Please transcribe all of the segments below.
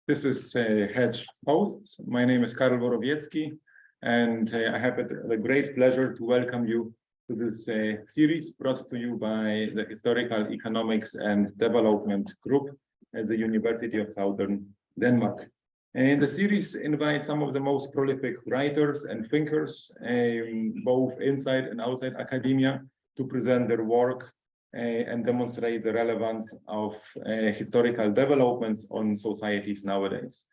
This is HEDG Hosts. My name is Karol Borowiecki, and I have the great pleasure to welcome you to this series brought to you by the Historical Economics and Development Group at the University of Southern Denmark. And the series invites some of the most prolific writers and thinkers, both inside and outside academia, to present their work and demonstrate the relevance of historical developments on societies nowadays.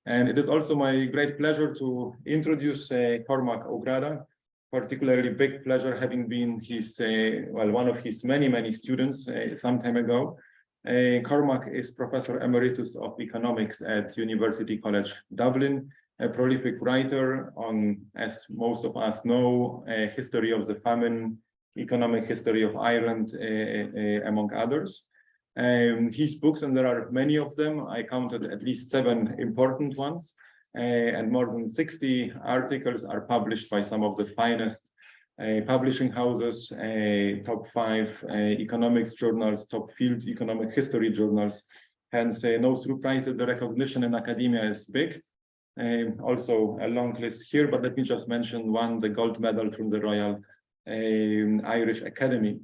And it is also my great pleasure to introduce Cormac Ó Gráda, particularly big pleasure having been his, one of his many students some time ago. Cormac is Professor Emeritus of Economics at University College Dublin, a prolific writer on, as most of us know, a history of the famine, economic history of Ireland, among others. His books, and there are many of them, I counted at least 7 important ones, and more than 60 articles are published by some of the finest publishing houses, top 5 economics journals, top field economic history journals. Hence, no surprise that the recognition in academia is big. Also a long list here, but let me just mention one, the gold medal from the Royal Irish Academy.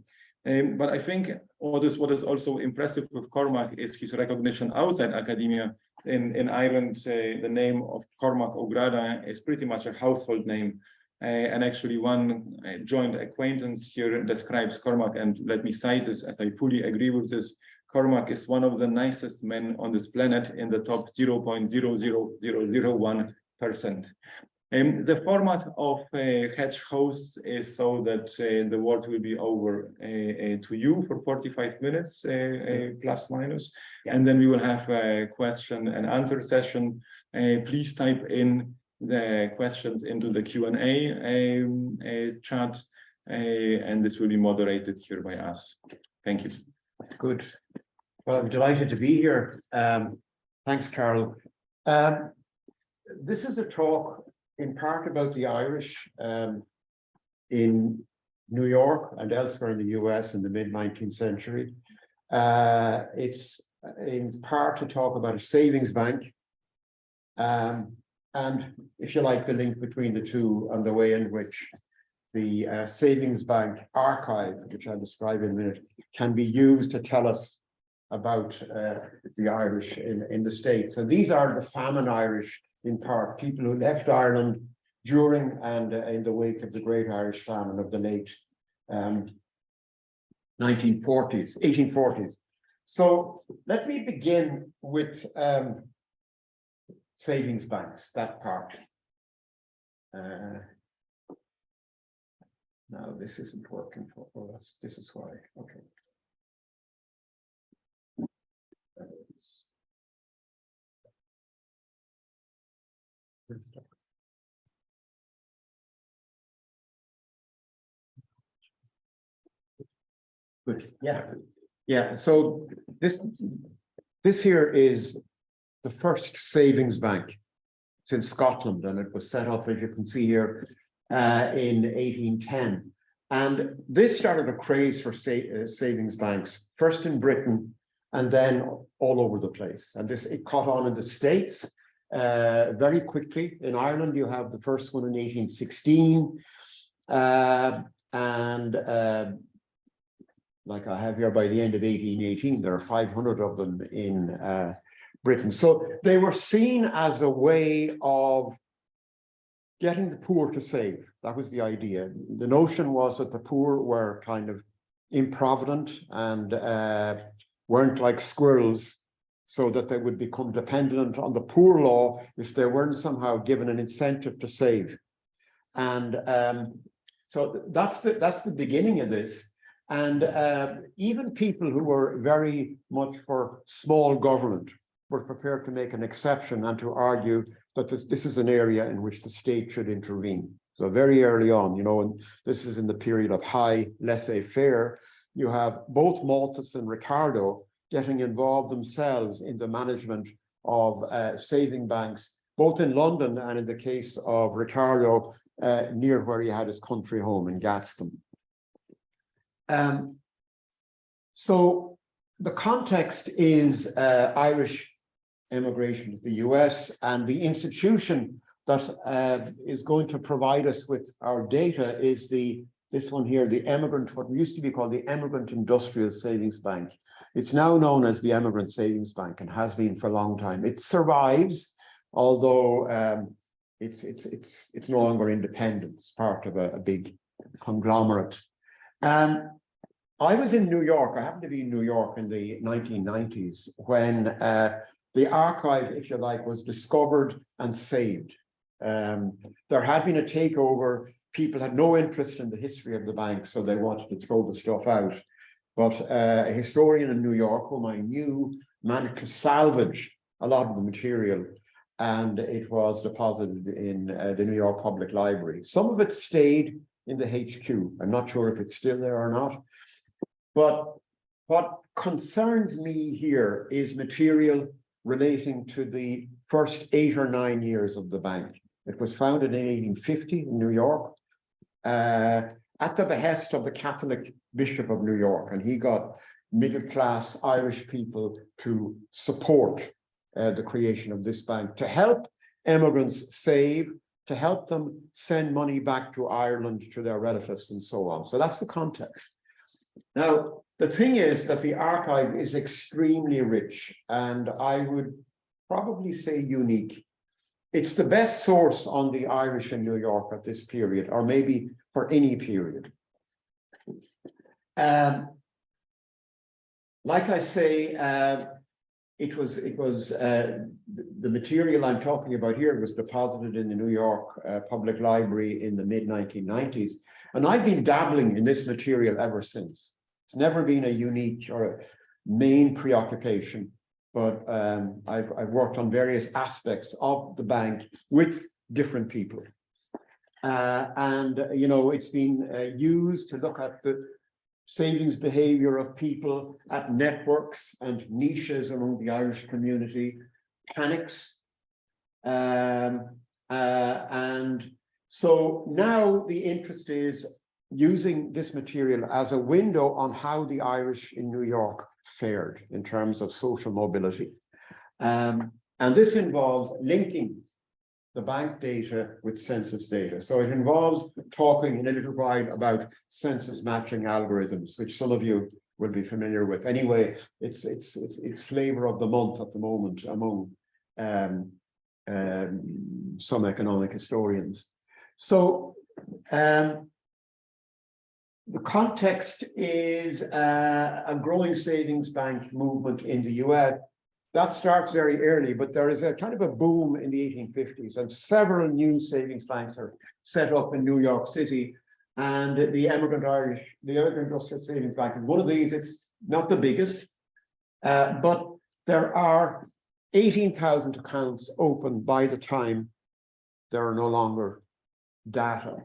But I think what is also impressive with Cormac is his recognition outside academia. In Ireland, the name of Cormac Ó Gráda is pretty much a household name. And actually one joint acquaintance here describes Cormac, and let me cite this as I fully agree with this. Cormac is one of the nicest men on this planet, in the top 0.00001%. The format of HEDG Hosts is so that the word will be over to you for 45 minutes, plus minus, and then we will have a question and answer session. Please type in the questions into the Q&A chat, and this will be moderated here by us. Thank you. Good. Well, I'm delighted to be here. Thanks, Karol. This is a talk in part about the Irish in New York and elsewhere in the US in the mid-19th century. It's in part to talk about a savings bank, and if you like, the link between the two and the way in which the savings bank archive, which I'll describe in a minute, can be used to tell us about the Irish in the States. And these are the famine Irish, in part, people who left Ireland during and in the wake of the Great Irish Famine of the late 1840s. So let me begin with savings banks, that part. Now this isn't working for us. This is why. Okay. Good. Yeah. So this here is the first savings bank. It's in Scotland, and it was set up, as you can see here, in 1810. And this started a craze for savings banks, first in Britain and then all over the place. And it caught on in the States very quickly. In Ireland, you have the first one in 1816, like I have here, by the end of 1818, there are 500 of them in Britain. So they were seen as a way of getting the poor to save. That was the idea. The notion was that the poor were kind of improvident and weren't like squirrels, so that they would become dependent on the poor law if they weren't somehow given an incentive to save. And so that's the beginning of this. And even people who were very much for small government were prepared to make an exception and to argue that this is an area in which the state should intervene. So very early on, and this is in the period of high laissez-faire, you have both Malthus and Ricardo getting involved themselves in the management of saving banks, both in London and in the case of Ricardo, near where he had his country home in Gadsden. So the context is Irish emigration to the US, and the institution that is going to provide us with our data is this one here, the Emigrant, what used to be called the Emigrant Industrial Savings Bank. It's now known as the Emigrant Savings Bank and has been for a long time. It survives, although it's no longer independent. It's part of a big conglomerate. I was in New York. I happened to be in New York in the 1990s when the archive, if you like, was discovered and saved. There had been a takeover. People had no interest in the history of the bank, so they wanted to throw the stuff out. But a historian in New York, whom I knew, managed to salvage a lot of the material, and it was deposited in the New York Public Library. Some of it stayed in the HQ. I'm not sure if it's still there or not. But what concerns me here is material relating to the first 8 or 9 years of the bank. It was founded in 1850 in New York, at the behest of the Catholic Bishop of New York, and he got middle-class Irish people to support the creation of this bank, to help immigrants save, to help them send money back to Ireland to their relatives and so on. So that's the context. Now, the thing is that the archive is extremely rich, and I would probably say unique. It's the best source on the Irish in New York at this period, or maybe for any period. Like I say, it was the material I'm talking about here was deposited in the New York Public Library in the mid-1990s, and I've been dabbling in this material ever since. It's never been a unique or a main preoccupation, but I've worked on various aspects of the bank with different people. And, you know, it's been used to look at the savings behavior of people, at networks and niches among the Irish community, panics. And so now the interest is using this material as a window on how the Irish in New York fared in terms of social mobility. And this involves linking the bank data with census data. So it involves talking in a little while about census matching algorithms, which some of you will be familiar with. Anyway, it's flavor of the month at the moment among some economic historians. So the context is a growing savings bank movement in the US. That starts very early, but there is a kind of a boom in the 1850s, and several new savings banks are set up in New York City. And the Emigrant Industrial Savings Bank is one of these. It's not the biggest, but there are 18,000 accounts open by the time there are no longer data.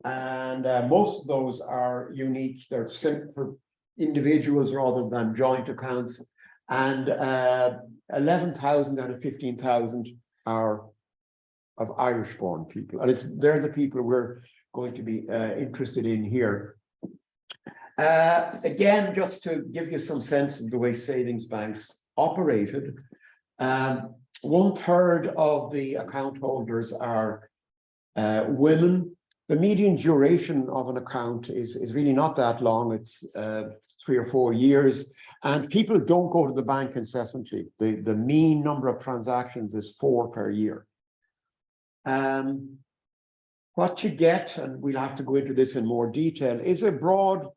And most of those are unique. They're sent for individuals rather than joint accounts. And 11,000 out of 15,000 are of Irish-born people. And they're the people we're going to be interested in here. Again, just to give you some sense of the way savings banks operated, 1/3 of the account holders are women. The median duration of an account is really not that long. It's 3 or 4 years, and people don't go to the bank incessantly. The mean number of transactions is 4 per year. What you get, and we'll have to go into this in more detail, is a broad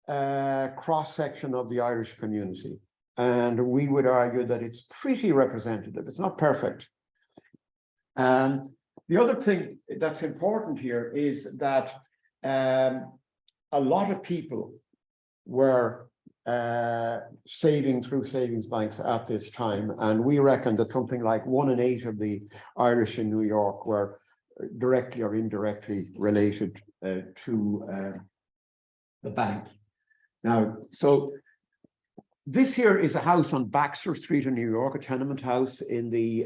cross-section of the Irish community. And we would argue that it's pretty representative. It's not perfect. The other thing that's important here is that a lot of people were saving through savings banks at this time, and we reckon that something like 1 in 8 of the Irish in New York were directly or indirectly related to the bank. Now, so this here is a house on Baxter Street in New York, a tenement house in the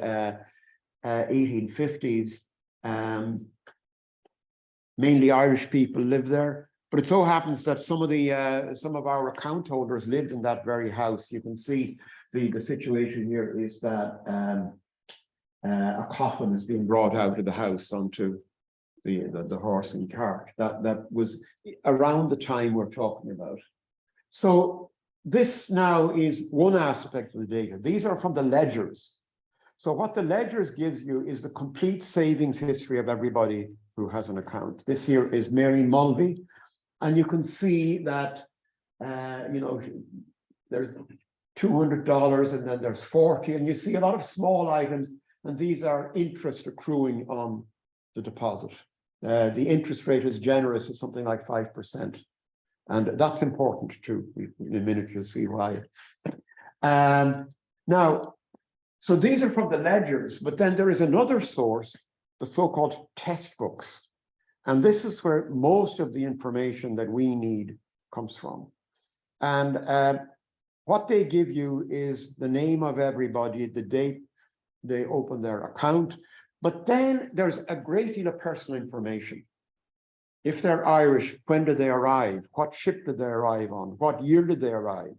1850s. Mainly Irish people lived there, but it so happens that some of our account holders lived in that very house. You can see the situation here is that a coffin is being brought out of the house onto the horse and cart. That was around the time we're talking about. So this now is one aspect of the data. These are from the ledgers. So what the ledgers gives you is the complete savings history of everybody who has an account. This here is Mary Mulvey, and you can see that there's $200 and then there's 40, and you see a lot of small items, and these are interest accruing on the deposit. The interest rate is generous, it's something like 5%. And that's important too. In a minute, you'll see why. Now, so these are from the ledgers, but then there is another source, the so-called test books. And this is where most of the information that we need comes from. And what they give you is the name of everybody, the date they open their account, but then there's a great deal of personal information. If they're Irish, when did they arrive? What ship did they arrive on? What year did they arrive?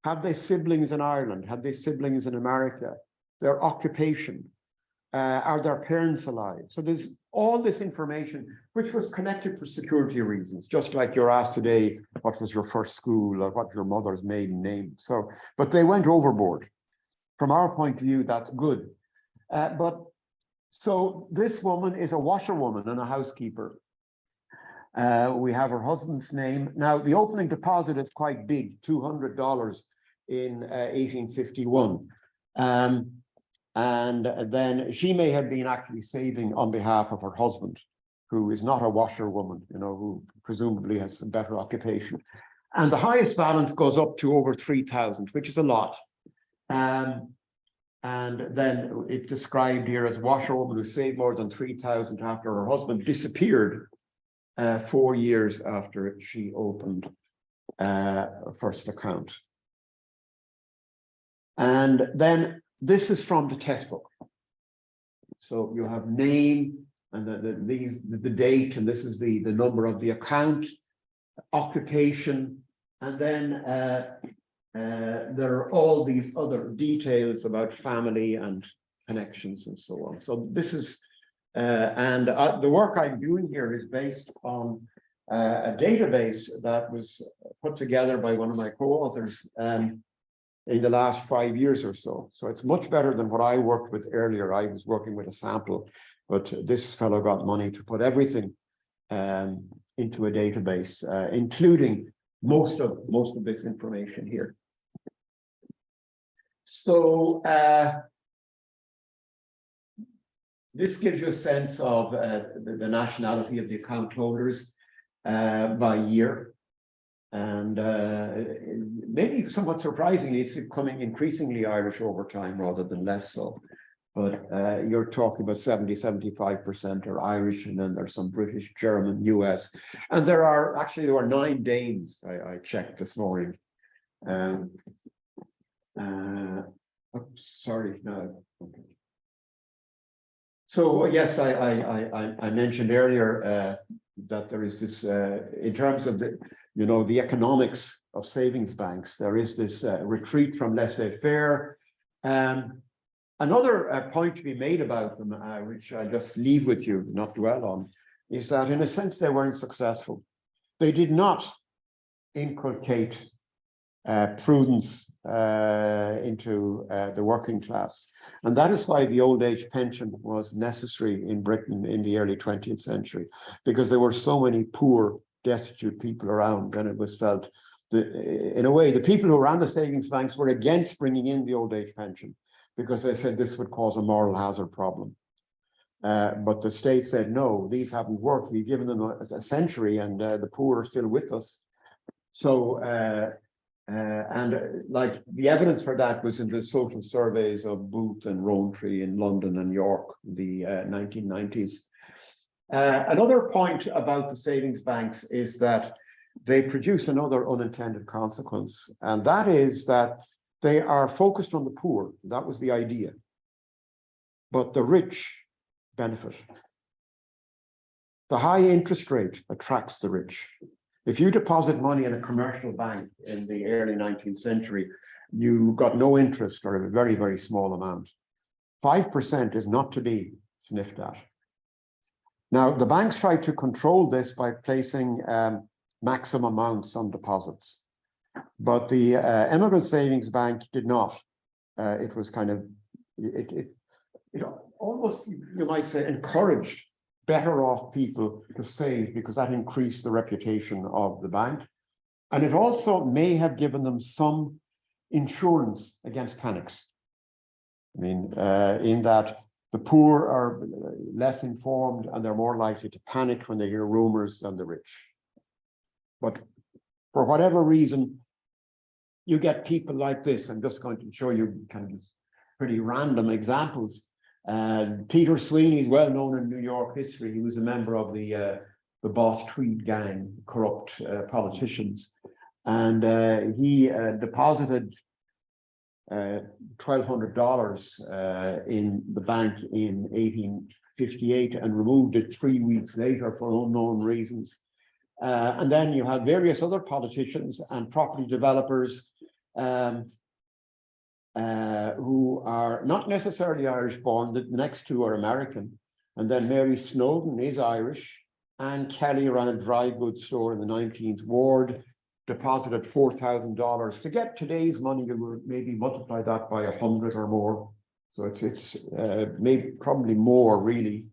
Have they siblings in Ireland? Have they siblings in America? Their occupation? Are their parents alive? So there's all this information, which was collected for security reasons, just like you're asked today, what was your first school or what your mother's maiden name? So, but they went overboard. From our point of view, that's good. So this woman is a washerwoman and a housekeeper. We have her husband's name. Now, the opening deposit is quite big, $200 in 1851. And then she may have been actually saving on behalf of her husband, who is not a washerwoman, who presumably has a better occupation. And the highest balance goes up to over 3,000, which is a lot. And then it's described here as washerwoman who saved more than 3,000 after her husband disappeared 4 years after she opened her first account. And then this is from the test book. So you have name and the date, and this is the number of the account, occupation, and then there are all these other details about family and connections and so on. So this is, the work I'm doing here is based on a database that was put together by one of my co-authors in the last 5 years or so. So it's much better than what I worked with earlier. I was working with a sample, but this fellow got money to put everything into a database, including most of this information here. So this gives you a sense of the nationality of the account holders by year. And maybe somewhat surprisingly, it's becoming increasingly Irish over time rather than less so. But you're talking about 75% are Irish, and then there's some British, German, US. And there were 9 Danes, I checked this morning. Sorry, no. Okay. So yes, I mentioned earlier that there is this, in terms of the economics of savings banks, there is this retreat from laissez-faire. Another point to be made about them, which I just leave with you, not dwell on, is that in a sense they weren't successful. They did not inculcate prudence into the working class. And that is why the old age pension was necessary in Britain in the early 20th century, because there were so many poor, destitute people around, and it was felt that, in a way, the people who ran the savings banks were against bringing in the old age pension, because they said this would cause a moral hazard problem. But the state said, no, these haven't worked. We've given them a century, and the poor are still with us. So, like the evidence for that was in the social surveys of Booth and Rowntree in London and York, the 1990s. Another point about the savings banks is that they produce another unintended consequence, and that is that they are focused on the poor. That was the idea. But the rich benefit. The high interest rate attracts the rich. If you deposit money in a commercial bank in the early 19th century, you got no interest or a very, very small amount. 5% is not to be sniffed at. Now, the banks tried to control this by placing maximum amounts on deposits, but the Emigrant Savings Bank did not. It was kind of, it almost, you might say, encouraged better off people to save because that increased the reputation of the bank. And it also may have given them some insurance against panics. I mean, in that the poor are less informed and they're more likely to panic when they hear rumors than the rich. But for whatever reason, you get people like this. I'm just going to show you kind of pretty random examples. Peter Sweeney is well known in New York history. He was a member of the Boss Tweed gang, corrupt politicians. And he deposited $1,200 in the bank in 1858 and removed it 3 weeks later for unknown reasons. And then you have various other politicians and property developers who are not necessarily Irish born. The next two are American. And then Mary Snowden is Irish. Anne Kelly ran a dry goods store in the 19th Ward, deposited $4,000. To get today's money, you would maybe multiply that by 100 or more. So it's maybe probably more really.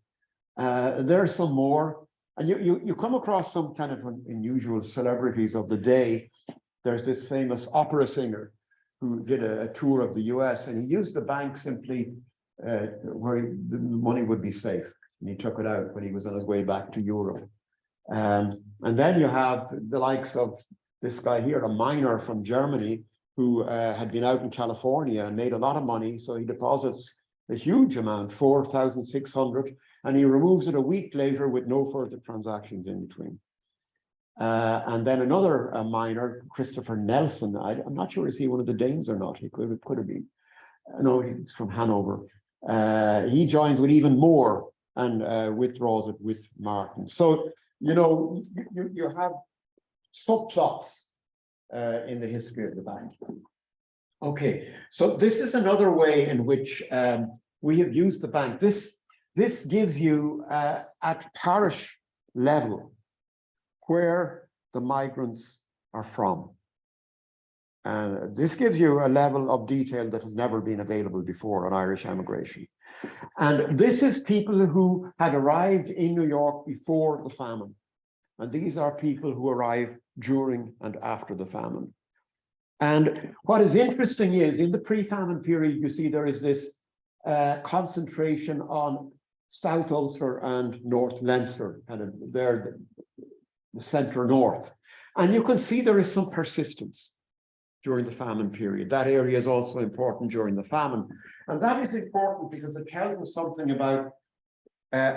There's some more, and you come across some kind of unusual celebrities of the day. There's this famous opera singer who did a tour of the US, and he used the bank simply where the money would be safe, and he took it out when he was on his way back to Europe. And then you have the likes of this guy here, a miner from Germany who had been out in California and made a lot of money. So he deposits a huge amount, 4,600, and he removes it a week later with no further transactions in between. And then another miner, Christopher Nelson, I'm not sure, is he one of the Danes or not? He could have been. No, he's from Hanover. He joins with even more and withdraws it with Martin. So, you know, you have subplots in the history of the bank. Okay, so this is another way in which we have used the bank. This gives you at parish level where the migrants are from. And this gives you a level of detail that has never been available before on Irish emigration. And this is people who had arrived in New York before the famine. And these are people who arrived during and after the famine. And what is interesting is in the pre-famine period, you see there is this concentration on South Ulster and North Leinster, kind of there, the centre north. And you can see there is some persistence during the famine period. That area is also important during the famine. And that is important because it tells us something about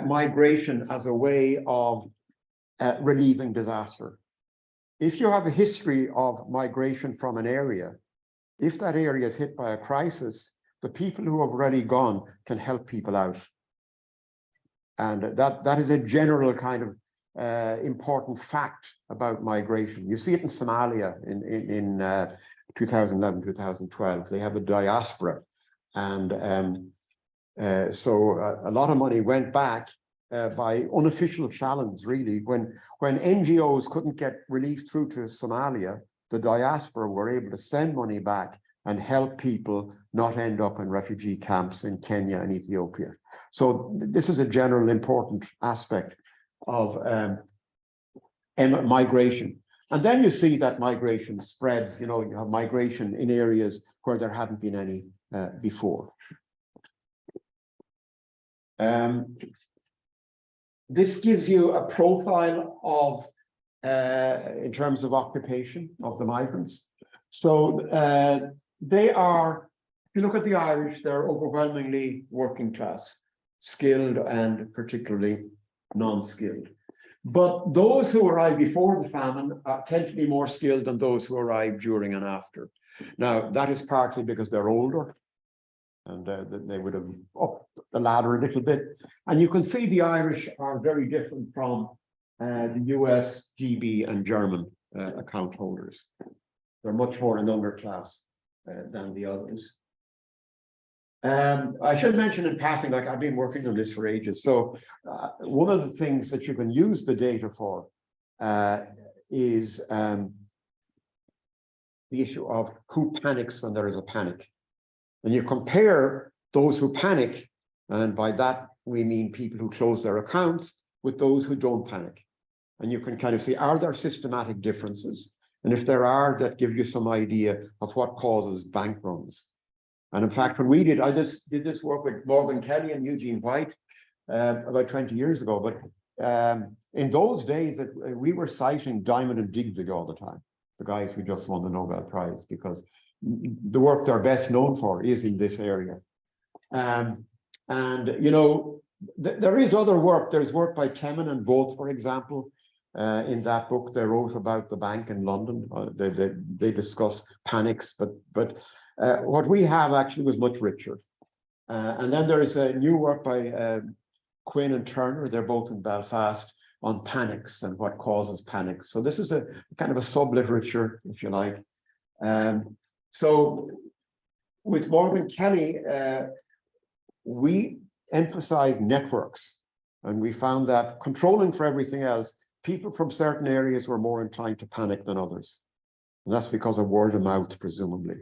migration as a way of relieving disaster. If you have a history of migration from an area, if that area is hit by a crisis, the people who have already gone can help people out. And that is a general kind of important fact about migration. You see it in Somalia in 2011, 2012. They have a diaspora. And so a lot of money went back by unofficial channels, really. When NGOs couldn't get relief through to Somalia, the diaspora were able to send money back and help people not end up in refugee camps in Kenya and Ethiopia. So this is a general important aspect of migration. And then you see that migration spreads. You know, you have migration in areas where there hadn't been any before. This gives you a profile of, in terms of occupation of the migrants. So they are, if you look at the Irish, they're overwhelmingly working class, skilled and particularly non-skilled. But those who arrive before the famine tend to be more skilled than those who arrive during and after. Now, that is partly because they're older and they would have upped the ladder a little bit. And you can see the Irish are very different from the US, GB, and German account holders. They're much more an underclass than the others. I should mention in passing, like I've been working on this for ages. So one of the things that you can use the data for is the issue of who panics when there is a panic. And you compare those who panic, and by that we mean people who close their accounts, with those who don't panic. And you can kind of see, are there systematic differences? And if there are, that give you some idea of what causes bank runs. And in fact, when we did, I just did this work with Morgan Kelly and Eugene White about 20 years ago. But in those days, we were citing Diamond and Digvig all the time, the guys who just won the Nobel Prize, because the work they're best known for is in this area. And, you know, there is other work. There's work by Temin and Volz, for example. In that book, they wrote about the bank in London. They discuss panics, but what we have actually was much richer. And then there is a new work by Quinn and Turner. They're both in Belfast on panics and what causes panics. So this is a kind of a sub-literature, if you like. So with Morgan Kelly, we emphasize networks, and we found that controlling for everything else, people from certain areas were more inclined to panic than others. And that's because of word of mouth, presumably.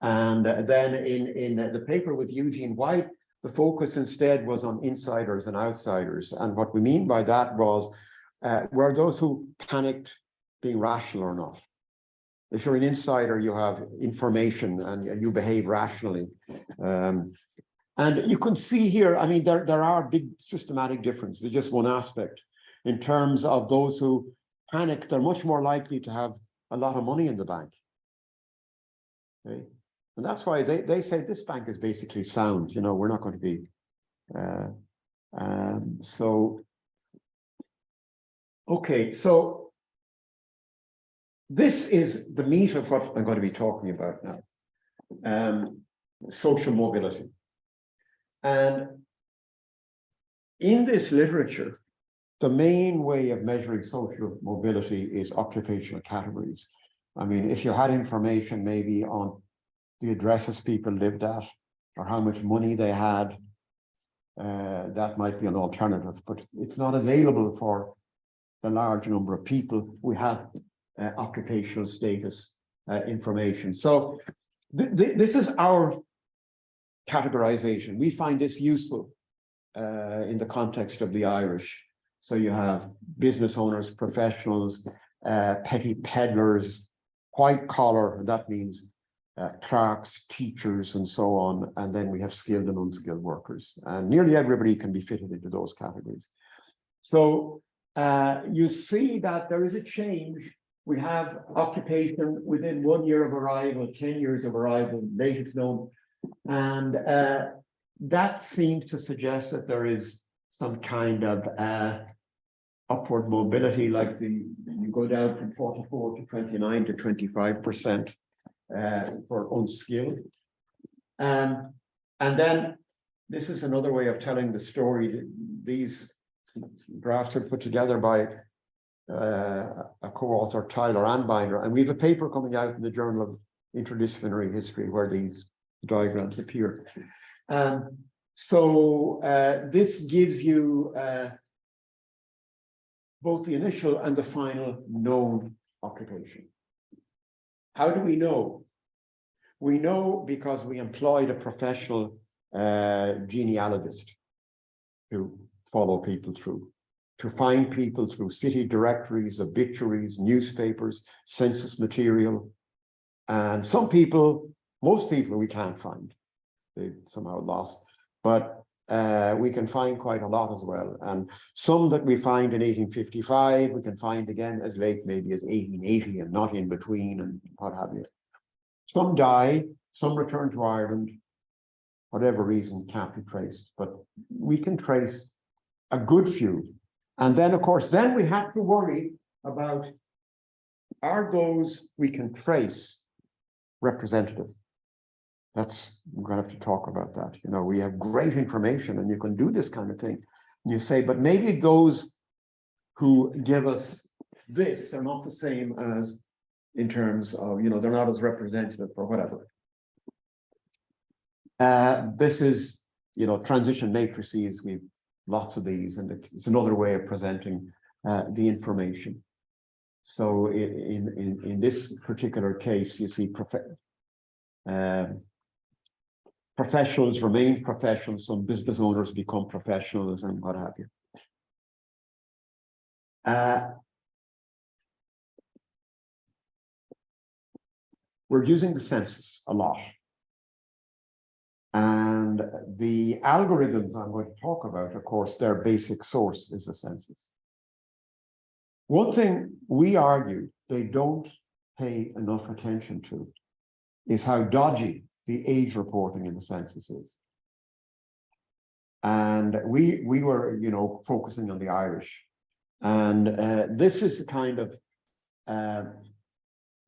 And then in the paper with Eugene White, the focus instead was on insiders and outsiders. And what we mean by that was, were those who panicked being rational or not? If you're an insider, you have information and you behave rationally. And you can see here, I mean, there are big systematic differences. There's just one aspect. In terms of those who panic, they're much more likely to have a lot of money in the bank. Okay? And that's why they say this bank is basically sound. You know, we're not going to be. Okay, so this is the meat of what I'm going to be talking about now. Social mobility. And in this literature, the main way of measuring social mobility is occupational categories. I mean, if you had information maybe on the addresses people lived at or how much money they had, that might be an alternative, but it's not available for the large number of people who have occupational status information. So this is our categorization. We find this useful in the context of the Irish. So you have business owners, professionals, petty peddlers, white collar, that means clerks, teachers, and so on. And then we have skilled and unskilled workers. And nearly everybody can be fitted into those categories. So you see that there is a change. We have occupation within 1 year of arrival, 10 years of arrival, latest known. And that seems to suggest that there is some kind of upward mobility, like you go down from 44 to 29 to 25% for unskilled. And then this is another way of telling the story. These graphs are put together by a co-author, Tyler Anbinder, and we have a paper coming out in the Journal of Interdisciplinary History where these diagrams appear. So this gives you both the initial and the final known occupation. How do we know? We know because we employed a professional genealogist to follow people through, to find people through city directories, obituaries, newspapers, census material. And some people, most people we can't find. They somehow lost. But we can find quite a lot as well. And some that we find in 1855, we can find again as late maybe as 1880 and not in between and what have you. Some die, some return to Ireland, whatever reason can't be traced, but we can trace a good few. And then, of course, then we have to worry about, are those we can trace representative? We're going to have to talk about that. You know, we have great information and you can do this kind of thing. And you say, but maybe those who give us this are not the same as in terms of, you know, they're not as representative for whatever. This is, transition matrices. We've lots of these, and it's another way of presenting the information. So in this particular case, you see professionals remain professionals, some business owners become professionals, and what have you. We're using the census a lot. And the algorithms I'm going to talk about, of course, their basic source is the census. One thing we argue they don't pay enough attention to is how dodgy the age reporting in the census is. And we were, focusing on the Irish. And this is the kind of,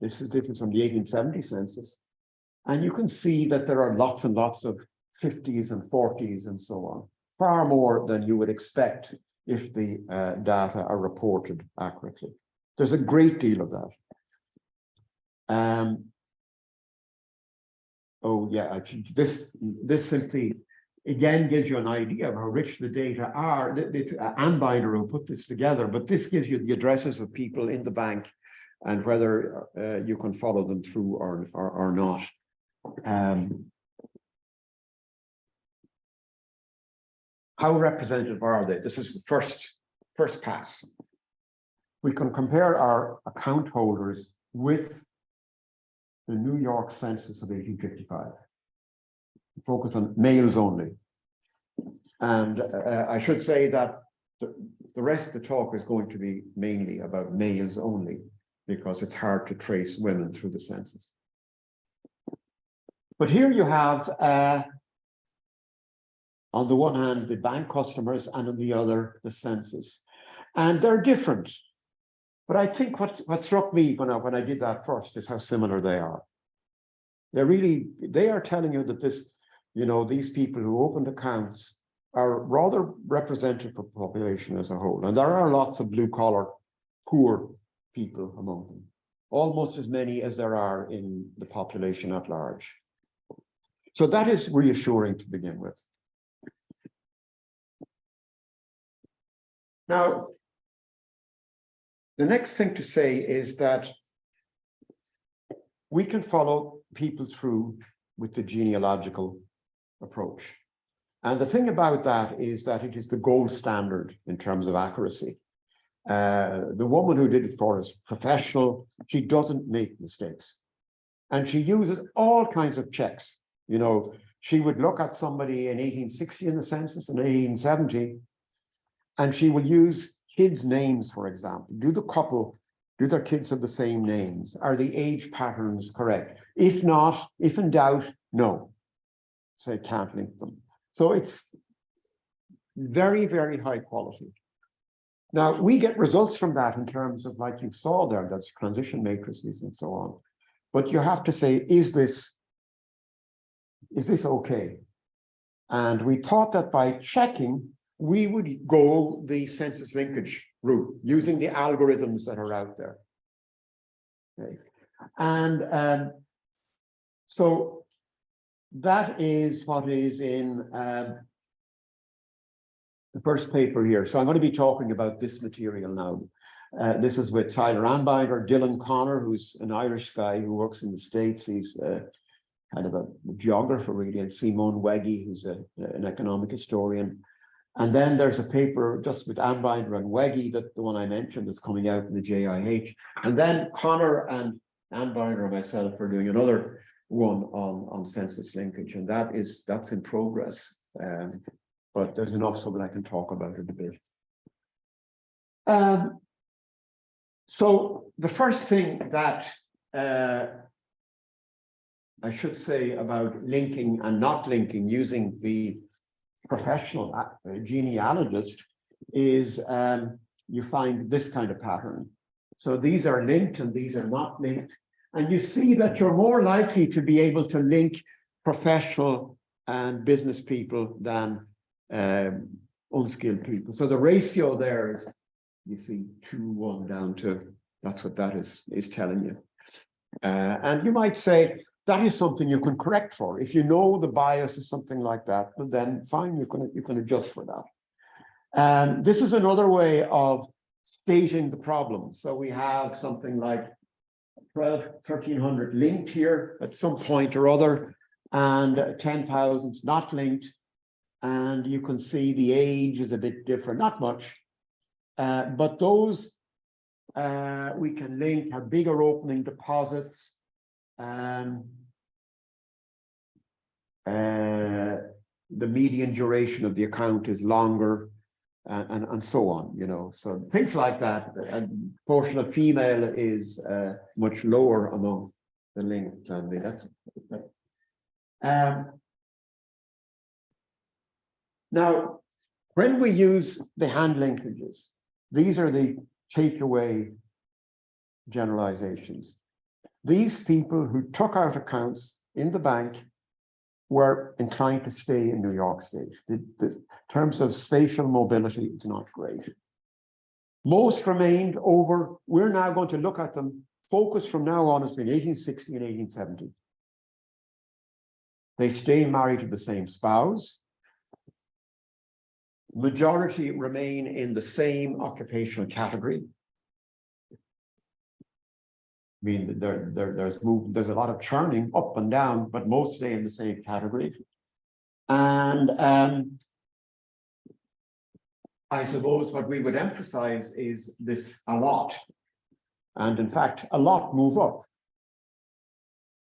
this is different from the 1870 census. And you can see that there are lots and lots of 50s and 40s and so on, far more than you would expect if the data are reported accurately. There's a great deal of that. This simply, again, gives you an idea of how rich the data are. It's Anbinder who put this together, but this gives you the addresses of people in the bank and whether you can follow them through or not. How representative are they? This is the first pass. We can compare our account holders with the New York census of 1855. Focus on males only. And I should say that the rest of the talk is going to be mainly about males only, because it's hard to trace women through the census. But here you have, on the one hand, the bank customers, and on the other, the census. And they're different. But I think what struck me when I did that first is how similar they are. They are telling you that this, these people who opened accounts are rather representative of the population as a whole. And there are lots of blue-collar, poor people among them, almost as many as there are in the population at large. So that is reassuring to begin with. Now, the next thing to say is that we can follow people through with the genealogical approach. And the thing about that is that it is the gold standard in terms of accuracy. The woman who did it for us, professional, she doesn't make mistakes. And she uses all kinds of checks. She would look at somebody in 1860 in the census and 1870, and she will use kids' names, for example. Do the couple, do their kids have the same names? Are the age patterns correct? If not, if in doubt, no. Say can't link them. So it's very, very high quality. Now, we get results from that in terms of, like you saw there, that's transition matrices and so on. But you have to say, is this okay? And we thought that by checking, we would go the census linkage route using the algorithms that are out there. Okay. And so that is what is in the first paper here. So I'm going to be talking about this material now. This is with Tyler Anbinder, Dylan Connor, who's an Irish guy who works in the States. He's kind of a geographer, really, and Simone Wegge, who's an economic historian. And then there's a paper just with Anbinder and Wegge, that the one I mentioned, that's coming out in the JIH. And then Connor and Anbinder and myself are doing another one on census linkage, and that's in progress. But there's enough so that I can talk about it a bit. So the first thing that I should say about linking and not linking using the professional genealogist is you find this kind of pattern. So these are linked and these are not linked. And you see that you're more likely to be able to link professional and business people than unskilled people. So the ratio there is, you see, 2:1 down to, that's what that is telling you. And you might say, that is something you can correct for. If you know the bias is something like that, well, then fine, you can adjust for that. And this is another way of stating the problem. So we have something like 1,300 linked here at some point or other, and 10,000 not linked. And you can see the age is a bit different, not much, but those we can link, have bigger opening deposits. The median duration of the account is longer, and so on, you know, so things like that. And portion of female is much lower among the linked, and that's now when we use the hand linkages, these are the takeaway generalizations. These people who took out accounts in the bank were inclined to stay in New York State. The terms of spatial mobility is not great. Most remained over. We're now going to look at them. Focus from now on has been 1860 and 1870. They stay married to the same spouse. Majority remain in the same occupational category. I mean, there's a lot of churning up and down, but most stay in the same category. And I suppose what we would emphasize is this a lot. And in fact, a lot move up.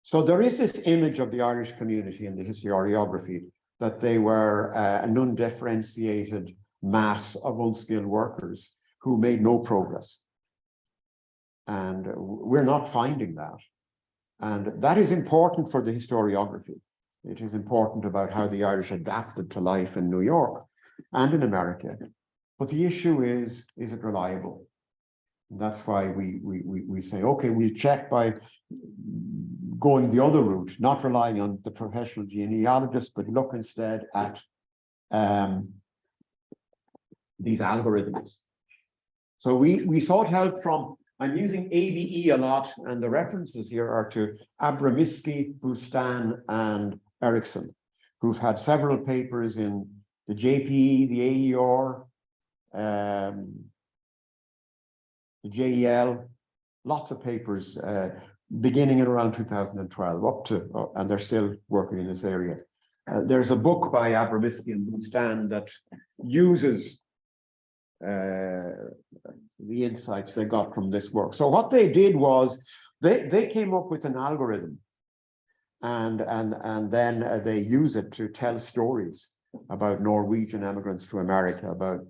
So there is this image of the Irish community in the historiography that they were an undifferentiated mass of unskilled workers who made no progress. And we're not finding that. And that is important for the historiography. It is important about how the Irish adapted to life in New York and in America. But the issue is it reliable? And that's why we say, okay, we'll check by going the other route, not relying on the professional genealogist, but look instead at these algorithms. So we sought help from, I'm using ABE a lot, and the references here are to Abramsky, Bustan, and Erickson, who've had several papers in the JPE, the AER, the JEL, lots of papers beginning in around 2012 up to, and they're still working in this area. There's a book by Abramsky and Bustan that uses the insights they got from this work. So what they did was they came up with an algorithm, and then they use it to tell stories about Norwegian immigrants to America, about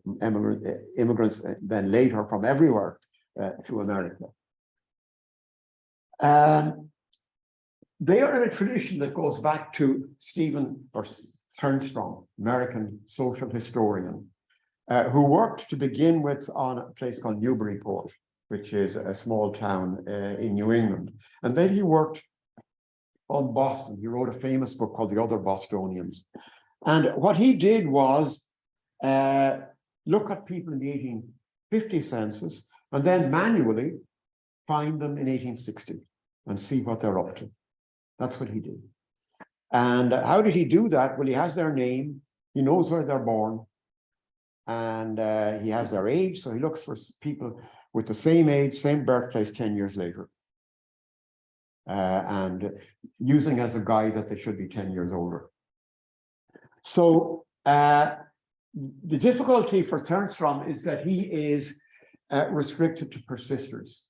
immigrants then later from everywhere to America. They are in a tradition that goes back to Stephen Turnstrom, American social historian, who worked to begin with on a place called Newburyport, which is a small town in New England. And then he worked on Boston. He wrote a famous book called The Other Bostonians. And what he did was look at people in the 1850 census and then manually find them in 1860 and see what they're up to. That's what he did. And how did he do that? Well, he has their name, he knows where they're born, and he has their age. So he looks for people with the same age, same birthplace 10 years later. And using as a guide that they should be 10 years older. So the difficulty for Turnstrom is that he is restricted to persisters,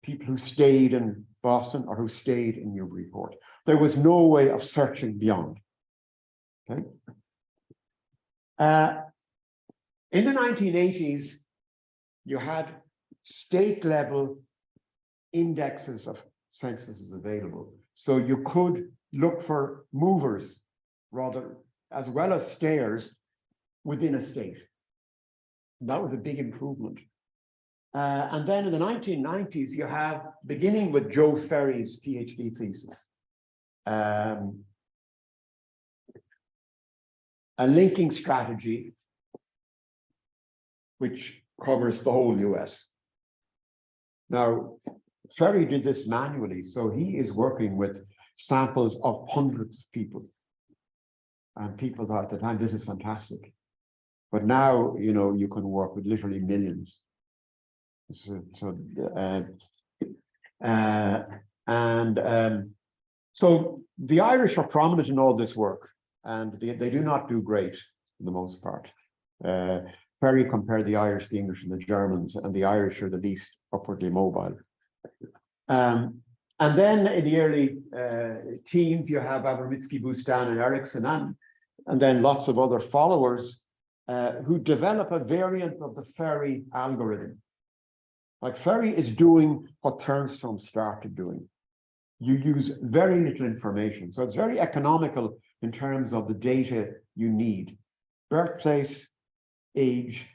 people who stayed in Boston or who stayed in Newburyport. There was no way of searching beyond. Okay. In the 1980s, you had state level indexes of censuses available. So you could look for movers rather, as well as stayers within a state. That was a big improvement. And then in the 1990s, you have, beginning with Joe Ferry's PhD thesis, a linking strategy which covers the whole US. Now, Ferry did this manually, so he is working with samples of hundreds of people. And people thought at the time, this is fantastic. But now, you know, you can work with literally millions. So the Irish are prominent in all this work, and they do not do great for the most part. Very compare the Irish, the English, and the Germans, and the Irish are the least upwardly mobile. And then in the early teens, you have Abramitsky, Bustan, and Ericsson, and then lots of other followers who develop a variant of the Ferry algorithm. Like Ferry is doing what Turnstone started doing. You use very little information. So it's very economical in terms of the data you need. Birthplace, age,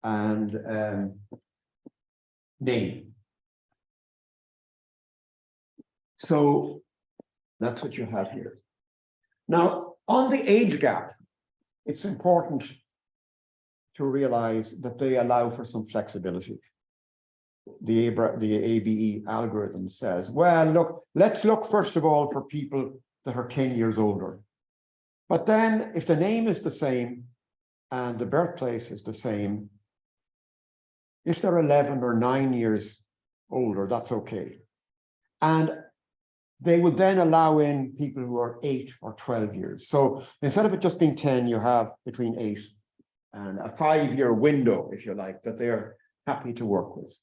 and name. So that's what you have here. Now, on the age gap, it's important to realize that they allow for some flexibility. The ABE algorithm says, well, look, let's look first of all for people that are 10 years older. But then if the name is the same and the birthplace is the same, if they're 11 or 9 years older, that's okay. And they would then allow in people who are 8 or 12 years. So instead of it just being 10, you have between 8 and a 5-year window, if you like, that they're happy to work with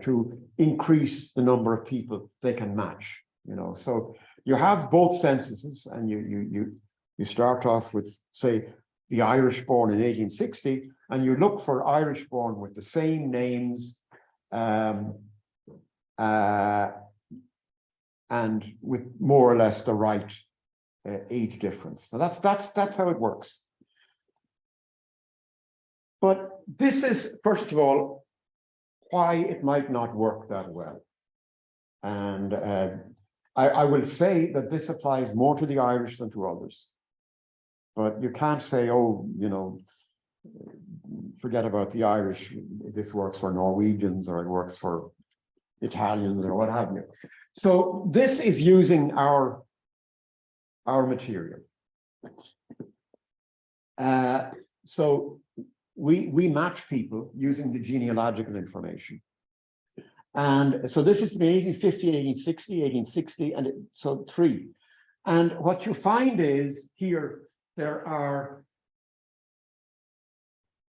to increase the number of people they can match. You know, so you have both censuses, and you start off with, say, the Irish born in 1860, and you look for Irish born with the same names and with more or less the right age difference. So that's how it works. But this is, first of all, why it might not work that well. And I will say that this applies more to the Irish than to others. But you can't say, oh, you know, forget about the Irish. This works for Norwegians, or it works for Italians, or what have you. So this is using our material. So we match people using the genealogical information. And so this is between 1850 and 1860, and so 3. And what you find is here, there are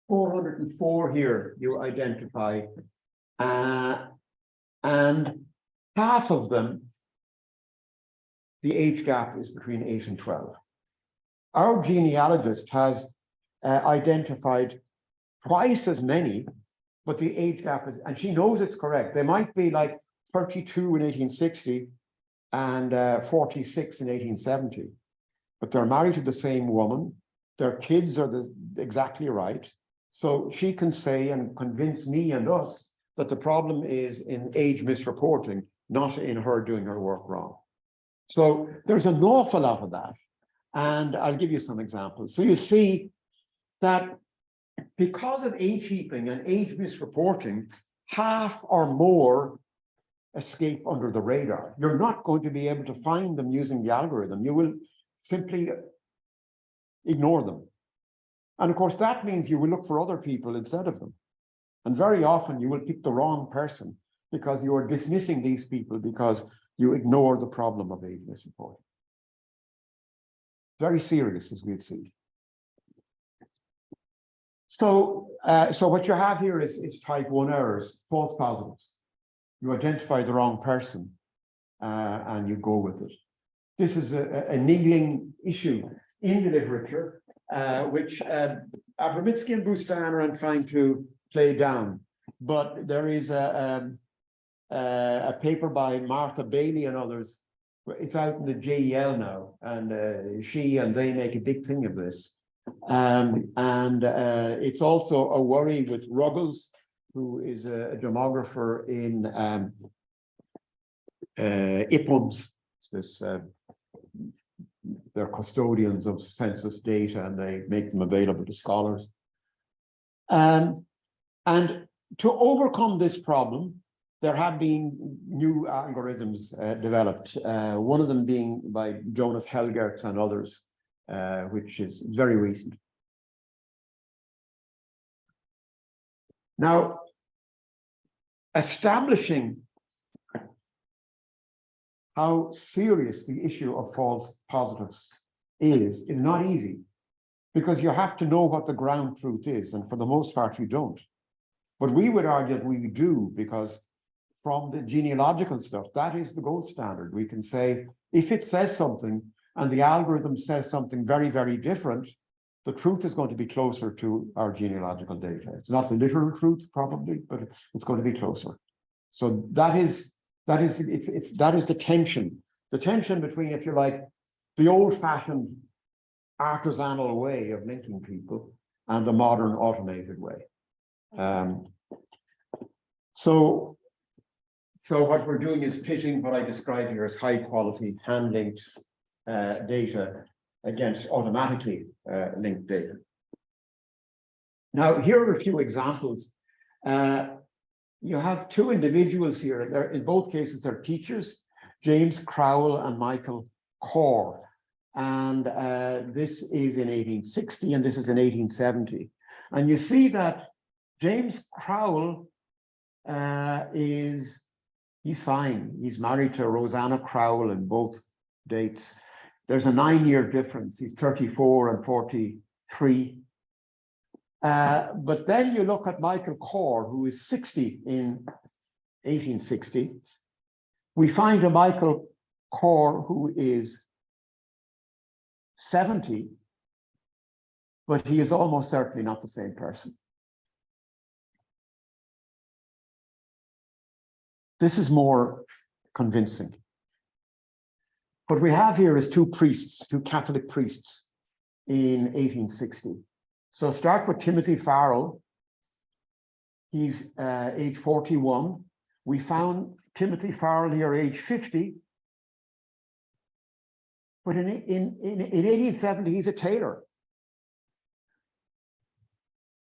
404 here you identify, and half of them, the age gap is between 8 and 12. Our genealogist has identified twice as many, but the age gap is, and she knows it's correct. They might be like 32 in 1860 and 46 in 1870, but they're married to the same woman. Their kids are exactly right. So she can say and convince me and us that the problem is in age misreporting, not in her doing her work wrong. So there's an awful lot of that. And I'll give you some examples. So you see that because of age heaping and age misreporting, half or more escape under the radar. You're not going to be able to find them using the algorithm. You will simply ignore them. And of course, that means you will look for other people instead of them. And very often you will pick the wrong person because you are dismissing these people because you ignore the problem of age misreporting. Very serious, as we'll see. So what you have here is type 1 errors, false positives. You identify the wrong person and you go with it. This is a niggling issue in the literature, which Abramitsky and Bustan are trying to play down. But there is a paper by Martha Bailey and others. It's out in the JEL now, and she and they make a big thing of this. It's also a worry with Ruggles, who is a demographer in IPUMS. They're custodians of census data, and they make them available to scholars. And to overcome this problem, there have been new algorithms developed, one of them being by Jonas Helgerts and others, which is very recent. Now, establishing how serious the issue of false positives is not easy, because you have to know what the ground truth is, and for the most part, you don't. But we would argue that we do, because from the genealogical stuff, that is the gold standard. We can say, if it says something and the algorithm says something very, very different, the truth is going to be closer to our genealogical data. It's not the literal truth, probably, but it's going to be closer. So that is the tension between, if you like, the old-fashioned artisanal way of linking people and the modern automated way. So what we're doing is pitching what I describe here as high-quality hand-linked data against automatically linked data. Now, here are a few examples. You have two individuals here. They're, in both cases, they're teachers, James Crowell and Michael Corr. And this is in 1860, and this is in 1870. And you see that James Crowell he's fine. He's married to Rosanna Crowell in both dates. There's a 9-year difference. He's 34 and 43. But then you look at Michael Corr, who is 60 in 1860. We find a Michael Corr who is 70, but he is almost certainly not the same person. This is more convincing. What we have here is two Catholic priests in 1860. So start with Timothy Farrell. He's age 41. We found Timothy Farrell here, age 50. But in 1870, he's a tailor.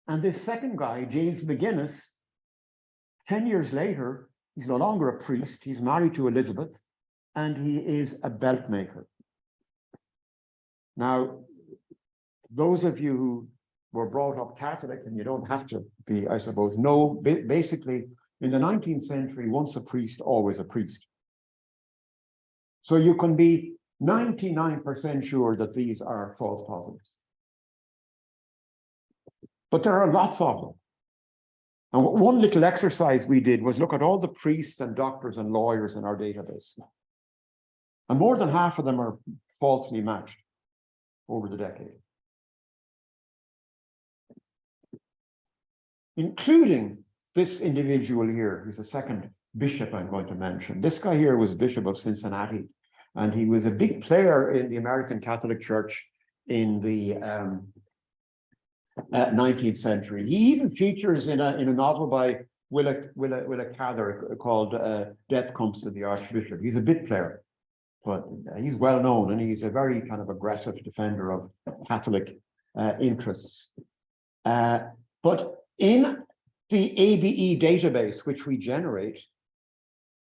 And this second guy, James McGuinness, 10 years later, he's no longer a priest. He's married to Elizabeth, and he is a belt maker. Now, those of you who were brought up Catholic, and you don't have to be, I suppose, know, basically, in the 19th century, once a priest, always a priest. So you can be 99% sure that these are false positives. But there are lots of them. And one little exercise we did was look at all the priests and doctors and lawyers in our database. And more than half of them are falsely matched over the decade. Including this individual here, who's the second bishop I'm going to mention. This guy here was Bishop of Cincinnati, and he was a big player in the American Catholic Church in the 19th century. He even features in a novel by Willa Cather called Death Comes to the Archbishop. He's a bit player, but he's well known, and he's a very kind of aggressive defender of Catholic interests. But in the ABE database, which we generate,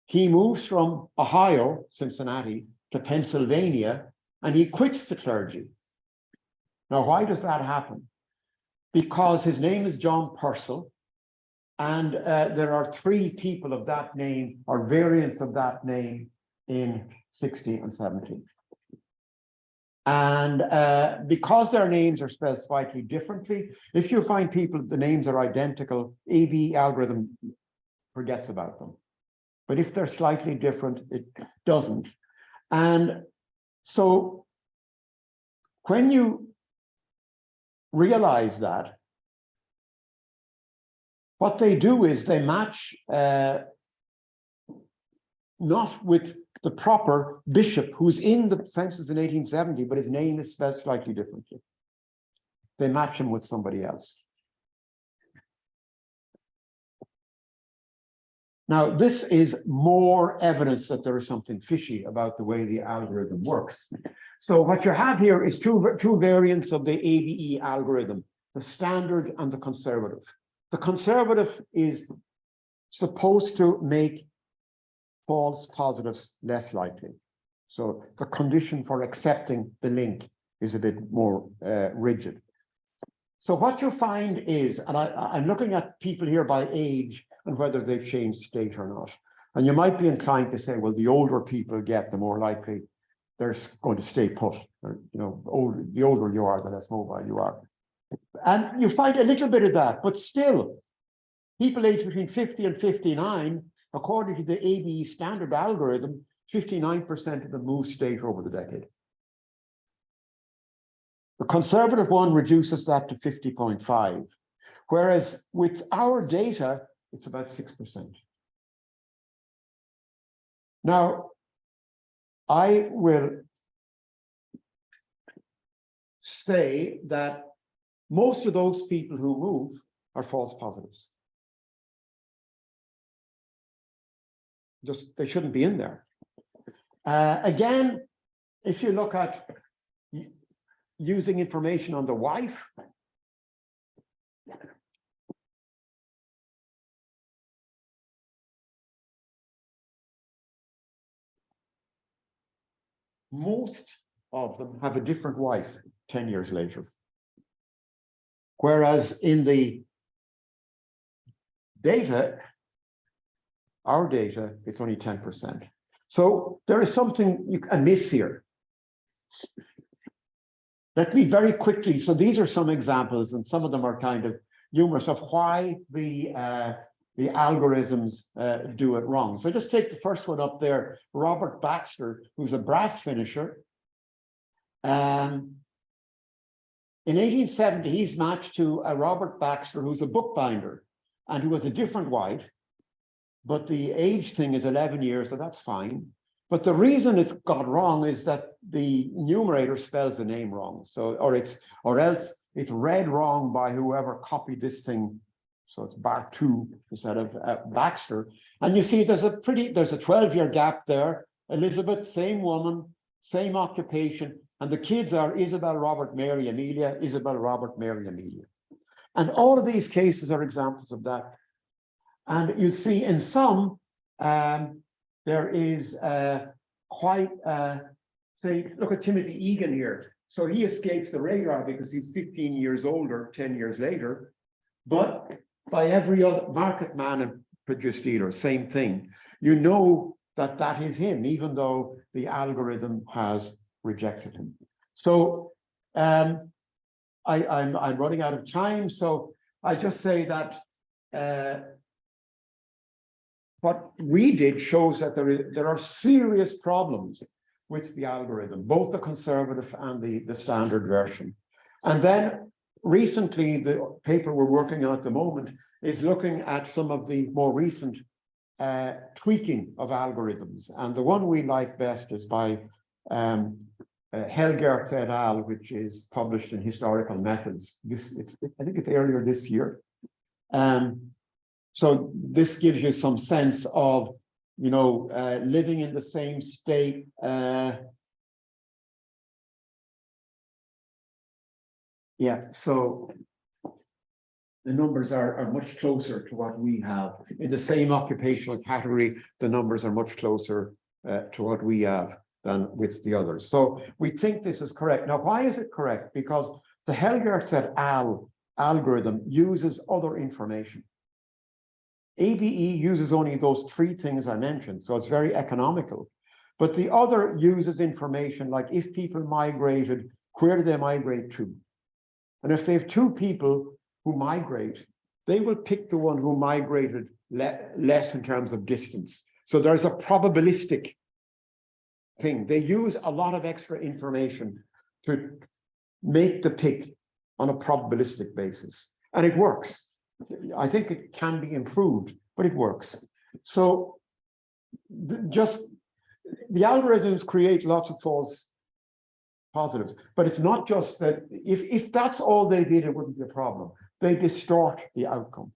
he moves from Ohio, Cincinnati, to Pennsylvania, and he quits the clergy. Now, why does that happen? Because his name is John Purcell, and there are 3 people of that name, or variants of that name, in 60 and 70. And because their names are spelled slightly differently, if you find people, the names are identical, AB algorithm forgets about them. But if they're slightly different, it doesn't. And so when you realize that, what they do is they match not with the proper bishop who's in the census in 1870, but his name is spelled slightly differently. They match him with somebody else. Now, this is more evidence that there is something fishy about the way the algorithm works. So what you have here is two variants of the ABE algorithm, the standard and the conservative. The conservative is supposed to make false positives less likely. So the condition for accepting the link is a bit more rigid. So what you find is, and I'm looking at people here by age and whether they've changed state or not. And you might be inclined to say, well, the older people get, the more likely they're going to stay put. Or, the older you are, the less mobile you are. And you find a little bit of that, but still, people aged between 50 and 59, according to the ABE standard algorithm, 59% of them move state over the decade. The conservative one reduces that to 50.5, whereas with our data, it's about 6%. Now, I will say that most of those people who move are false positives. They shouldn't be in there. Again, if you look at using information on the wife, most of them have a different wife 10 years later. Whereas in the data, our data, it's only 10%. So there is something amiss here. Let me very quickly, so these are some examples, and some of them are kind of humorous, of why the algorithms do it wrong. So just take the first one up there, Robert Baxter, who's a brass finisher. In 1870, he's matched to a Robert Baxter, who's a bookbinder, and who has a different wife, but the age thing is 11 years, so that's fine. But the reason it's got wrong is that the numerator spells the name wrong. So, or else it's read wrong by whoever copied this thing. So it's Bartu instead of Baxter. And you see there's a 12-year gap there. Elizabeth, same woman, same occupation. And the kids are Isabel, Robert, Mary, Amelia, Isabel, Robert, Mary, Amelia. And all of these cases are examples of that. And you see in some, there is quite, say, look at Timothy Egan here. So he escapes the radar because he's 15 years older, 10 years later. But by every other market man and produce dealer, same thing. You know that that is him, even though the algorithm has rejected him. So I'm running out of time. So I just say that what we did shows that there are serious problems with the algorithm, both the conservative and the standard version. And then recently, the paper we're working on at the moment is looking at some of the more recent tweaking of algorithms. And the one we like best is by Helgert et al., which is published in Historical Methods. I think it's earlier this year. So this gives you some sense of, living in the same state. So the numbers are much closer to what we have. In the same occupational category, the numbers are much closer to what we have than with the others. So we think this is correct. Now, why is it correct? Because the Helgert et al. Algorithm uses other information. ABE uses only those three things I mentioned, so it's very economical. But the other uses information like if people migrated, where do they migrate to? And if they have two people who migrate, they will pick the one who migrated less in terms of distance. So there's a probabilistic thing. They use a lot of extra information to make the pick on a probabilistic basis. And it works. I think it can be improved, but it works. So just the algorithms create lots of false positives, but it's not just that if that's all they did, it wouldn't be a problem. They distort the outcome.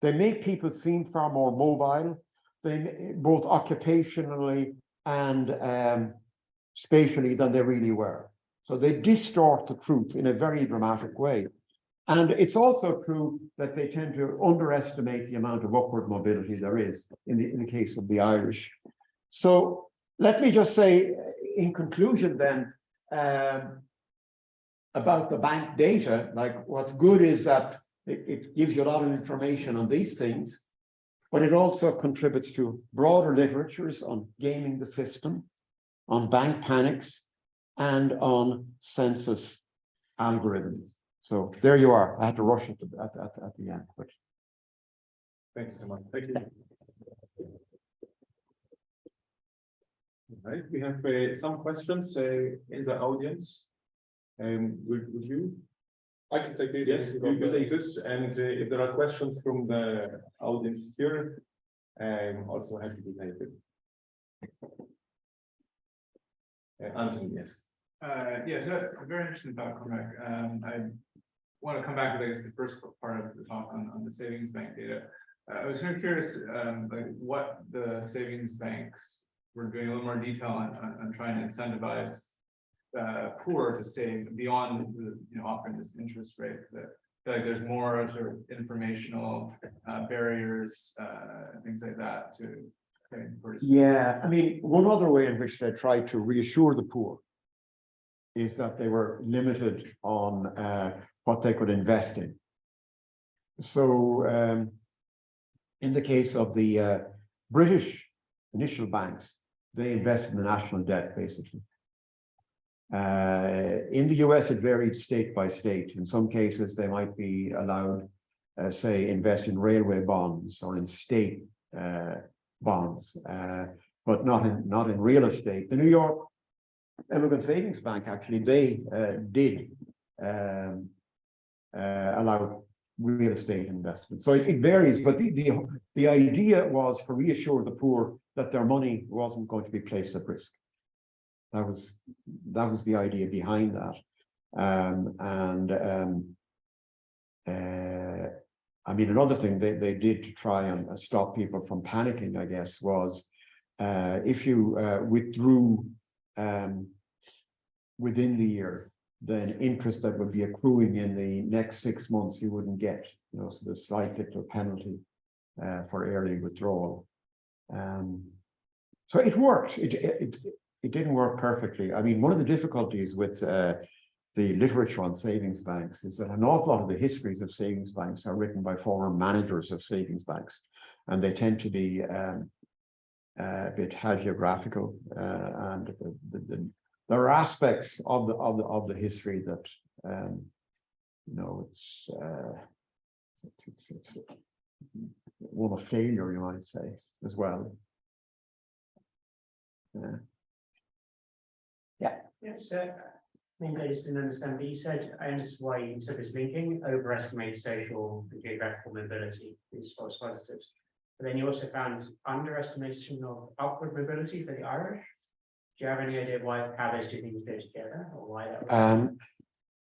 They make people seem far more mobile, both occupationally and spatially than they really were. So they distort the truth in a very dramatic way. And it's also true that they tend to underestimate the amount of upward mobility there is in the case of the Irish. So let me just say in conclusion then, about the bank data, like what's good is that it gives you a lot of information on these things, but it also contributes to broader literatures on gaming the system, on bank panics, and on census algorithms. So there you are. I had to rush at the end. But Thank you so much. Thank you. All right, we have some questions in the audience. Would you? I can take these. Yes, you take this. And if there are questions from the audience here, I'm also happy to take it. Anthony, yes. Yeah, so I'm very interested about Cormac. I want to come back to, I guess, the first part of the talk on the savings bank data. I was kind of curious, like what the savings banks were doing, a little more detail on trying to incentivize poor to save beyond the, offering this interest rate. That I feel like there's more sort of informational barriers, things like that to. Yeah, I mean, one other way in which they tried to reassure the poor is that they were limited on what they could invest in. So in the case of the British initial banks, they invested in the national debt, basically. In the US, it varied state by state. In some cases, they might be allowed, say, invest in railway bonds or in state bonds, but not in real estate. The New York Immigrant Savings Bank, actually, they did allow real estate investment. So it varies, but the idea was to reassure the poor that their money wasn't going to be placed at risk. That was the idea behind that. I mean, another thing they did to try and stop people from panicking, I guess, was if you withdrew within the year, then interest that would be accruing in the next 6 months you wouldn't get. So there's slight little penalty for early withdrawal. So it worked. It didn't work perfectly. I mean, one of the difficulties with the literature on savings banks is that an awful lot of the histories of savings banks are written by former managers of savings banks, and they tend to be a bit hagiographical, and there are aspects of the history that it's one of failure, you might say, as well. Yes, I just didn't understand, but you said, I understood why you said this linking overestimates social and geographical mobility, these false positives. But then you also found underestimation of upward mobility for the Irish. Do you have any idea how those two things go together, or why that was?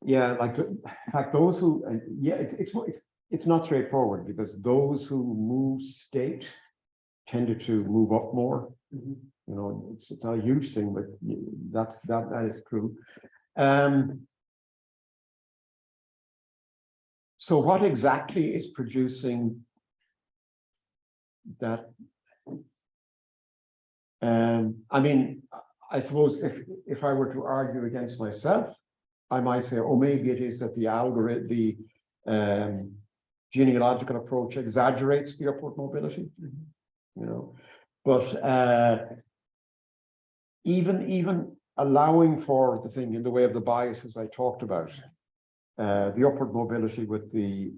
Yeah, in fact, those who, it's not straightforward, because those who move state tended to move up more. Mm-hmm. It's not a huge thing, but that is true. So what exactly is producing that? I mean, I suppose if I were to argue against myself, I might say, oh, maybe it is that the algorithm, the genealogical approach exaggerates the upward mobility, but even allowing for the thing in the way of the biases I talked about, the upward mobility with the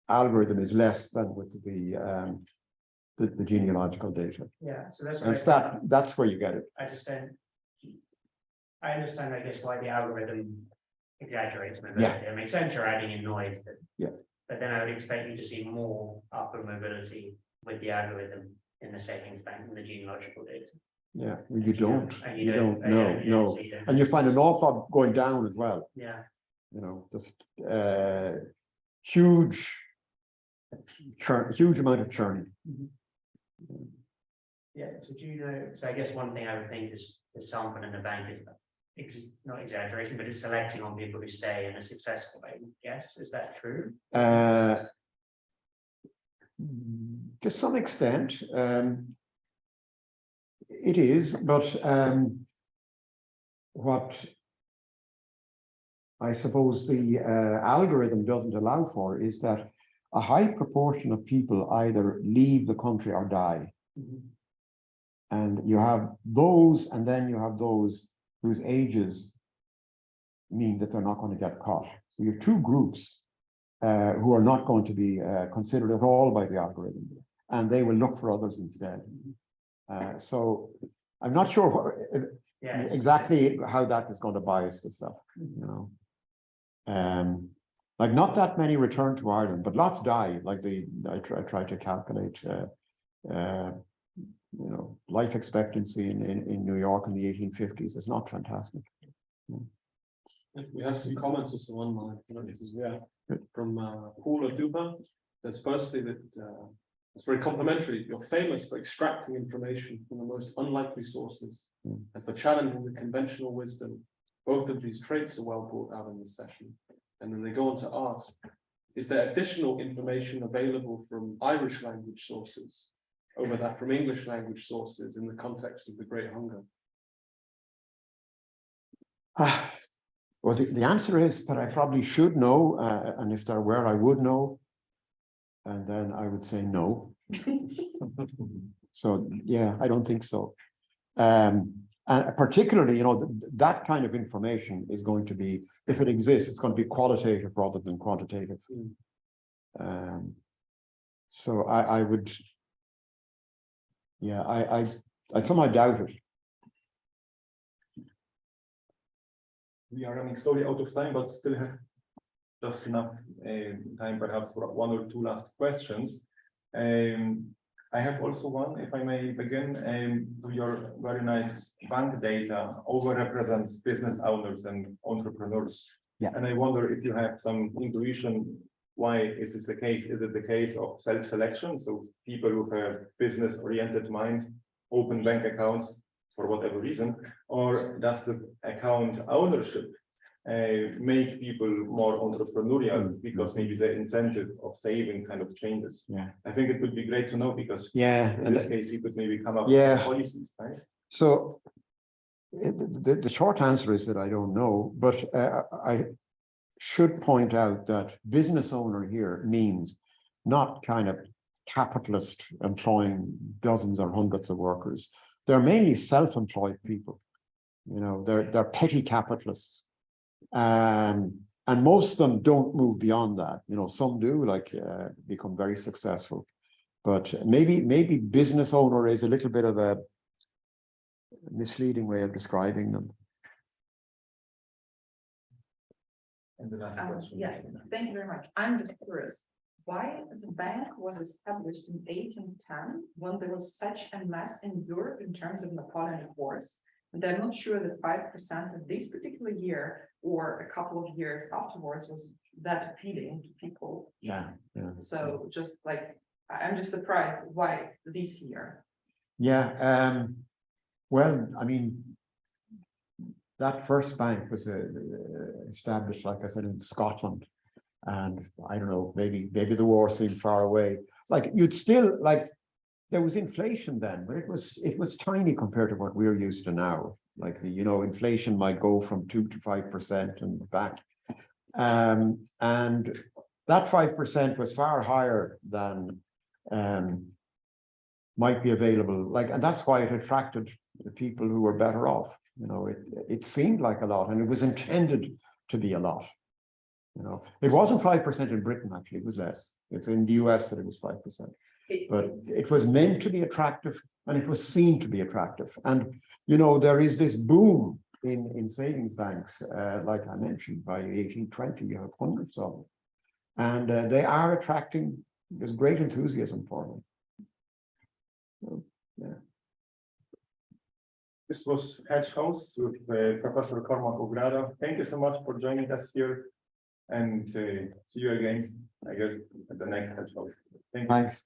algorithm is less than with the genealogical data. Yeah, so that's where you get it. I understand, I guess, why the algorithm exaggerates mobility. It makes sense you're adding in noise, but then I would expect you to see more upward mobility with the algorithm in the savings bank and the genealogical data. Yeah, well, you don't. You don't. No. And you find an awful lot going down as well. Yeah. Just huge amount of churning. Mm-hmm. Yeah. So do you know? So I guess one thing I would think is the sample in the bank is not exaggerating, but it's selecting on people who stay in a successful way. Yes, is that true? To some extent, it is, but what I suppose the algorithm doesn't allow for is that a high proportion of people either leave the country or die. And you have those, and then you have those whose ages mean that they're not going to get caught. So you have two groups who are not going to be considered at all by the algorithm, and they will look for others instead. So I'm not sure what, exactly how that is going to bias the stuff, you know. Like not that many return to Ireland, but lots die. Like I try to calculate, you know, life expectancy in New York in the 1850s is not fantastic. We have some comments also online. This is from Paul of Duba. There's firstly that it's very complimentary. You're famous for extracting information from the most unlikely sources and for challenging the conventional wisdom. Both of these traits are well brought out in this session. And then they go on to ask, is there additional information available from Irish language sources over that from English language sources in the context of the Great Hunger? Well, the answer is that I probably should know, and if there were, I would know. And then I would say no. So, yeah, I don't think so. And particularly, you know, that kind of information is going to be, if it exists, it's going to be qualitative rather than quantitative. So I would, yeah, I somehow doubt it. We are running slowly out of time, but still have just enough time perhaps for one or two last questions. I have also one, if I may begin. So your very nice bank data overrepresents business owners and entrepreneurs. Yeah. And I wonder if you have some intuition, why is this the case? Is it the case of self-selection? So people with a business-oriented mind open bank accounts for whatever reason, or does the account ownership make people more entrepreneurial because maybe the incentive of saving kind of changes? Yeah, I think it would be great to know, because in this case we could maybe come up with policies, right? So the short answer is that I don't know, but I should point out that business owner here means not kind of capitalist employing dozens or hundreds of workers. They're mainly self-employed people. You know, they're petty capitalists. And most of them don't move beyond that. You know, some do, like become very successful. But maybe business owner is a little bit of a misleading way of describing them. And the last question. Yeah, thank you very much. I'm just curious, why the bank was established in 1810 when there was such a mess in Europe in terms of Napoleonic Wars? And I'm not sure that 5% of this particular year or a couple of years afterwards was that appealing to people. Yeah. So just like, I'm just surprised why this year. Yeah. Well, I mean, that first bank was established, like I said, in Scotland. And I don't know, maybe the war seemed far away. Like you'd still like, there was inflation then, but it was tiny compared to what we're used to now. Like you know, inflation might go from 2 to 5% and back, and that 5% was far higher than might be available. Like, and that's why it attracted the people who were better off. You know, it seemed like a lot, and it was intended to be a lot. You know, it wasn't 5% in Britain, actually, it was less. It's in the US that it was 5%. But it was meant to be attractive, and it was seen to be attractive. And, you know, there is this boom in savings banks, like I mentioned, by 1820, you have hundreds of them. And they are attracting, there's great enthusiasm for them. So, yeah. This was HEDG Hosts with Professor Cormac Ó Gráda. Thank you so much for joining us here, and see you again, I guess, at the next HEDG Host. Thank you. Thanks.